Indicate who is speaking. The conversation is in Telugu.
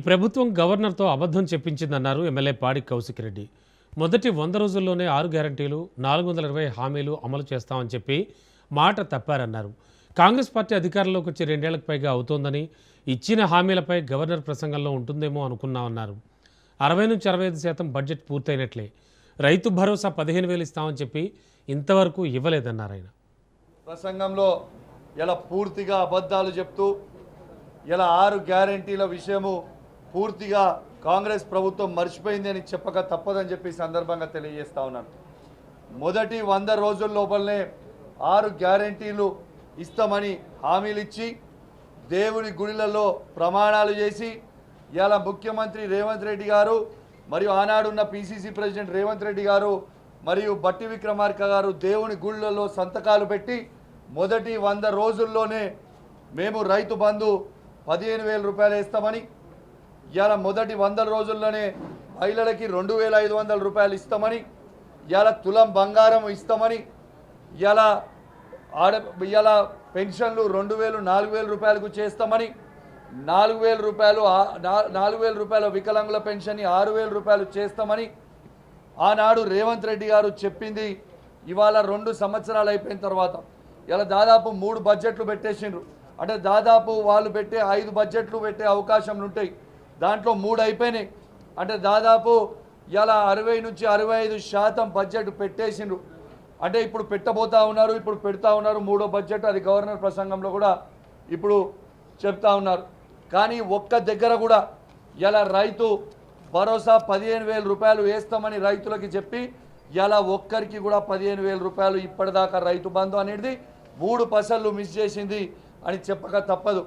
Speaker 1: ప్రభుత్వం గవర్నర్తో అబద్ధం చెప్పించిందన్నారు ఎమ్మెల్యే పాడి కౌశిక్ రెడ్డి. మొదటి 100 రోజుల్లోనే 6 గ్యారంటీలు 420 హామీలు అమలు చేస్తామని చెప్పి మాట తప్పారన్నారు. కాంగ్రెస్ పార్టీ అధికారంలోకి వచ్చి 2 ఏళ్లకు పైగా అవుతోందని, ఇచ్చిన హామీలపై గవర్నర్ ప్రసంగంలో ఉంటుందేమో అనుకున్నామన్నారు. 60 నుంచి 65% బడ్జెట్ పూర్తయినట్లే. రైతు భరోసా 15,000 ఇస్తామని చెప్పి ఇంతవరకు ఇవ్వలేదన్నారు ఆయన.
Speaker 2: ప్రసంగంలో ఇలా పూర్తిగా అబద్ధాలు చెప్తూ ఇలా 6 గ్యారంటీల విషయము పూర్తిగా కాంగ్రెస్ ప్రభుత్వం మర్చిపోయింది అని చెప్పక తప్పదని చెప్పి సందర్భంగా తెలియజేస్తా ఉన్నాను. మొదటి 100 రోజుల లోపలనే 6 గ్యారంటీలు ఇస్తామని హామీలు ఇచ్చి దేవుని గుడిలలో ప్రమాణాలు చేసి ఇలా ముఖ్యమంత్రి రేవంత్ రెడ్డి గారు మరియు ఆనాడున్న పిసిసి ప్రెసిడెంట్ రేవంత్ రెడ్డి గారు మరియు బట్టి విక్రమార్క గారు దేవుని గుళ్ళల్లో సంతకాలు పెట్టి మొదటి 100 రోజుల్లోనే మేము రైతు బంధు 15,000 రూపాయలు వేస్తామని, ఇలా మొదటి 100 రోజుల్లోనే మహిళలకి 2,500 రూపాయలు ఇస్తామని, ఇలా తులం బంగారం ఇస్తామని, ఇలా పెన్షన్లు 2,000 4,000 రూపాయలకు చేస్తామని, 4,000 రూపాయల వికలాంగుల పెన్షన్ 6,000 రూపాయలు చేస్తామని ఆనాడు రేవంత్ రెడ్డి గారు చెప్పింది. ఇవాళ 2 సంవత్సరాలు అయిపోయిన తర్వాత ఇలా దాదాపు 3 బడ్జెట్లు పెట్టేసిండ్రు. అంటే దాదాపు వాళ్ళు పెట్టే 5 బడ్జెట్లు పెట్టే అవకాశాలు ఉంటాయి. దాంట్లో 3 అయిపోయినాయి. అంటే దాదాపు ఇలా 60 నుంచి 65% బడ్జెట్ పెట్టేసిండ్రు. అంటే ఇప్పుడు పెట్టబోతా ఉన్నారు, ఇప్పుడు పెడతా ఉన్నారు 3వ బడ్జెట్. అది గవర్నర్ ప్రసంగంలో కూడా ఇప్పుడు చెప్తా ఉన్నారు. కానీ ఒక్క దగ్గర కూడా ఇలా రైతు భరోసా 15,000 రూపాయలు వేస్తామని రైతులకి చెప్పి ఇలా ఒక్కరికి కూడా 15,000 రూపాయలు ఇప్పటిదాకా రైతు బంధు అనేది 3 పైసలు మిస్ చేసింది అని చెప్పక తప్పదు.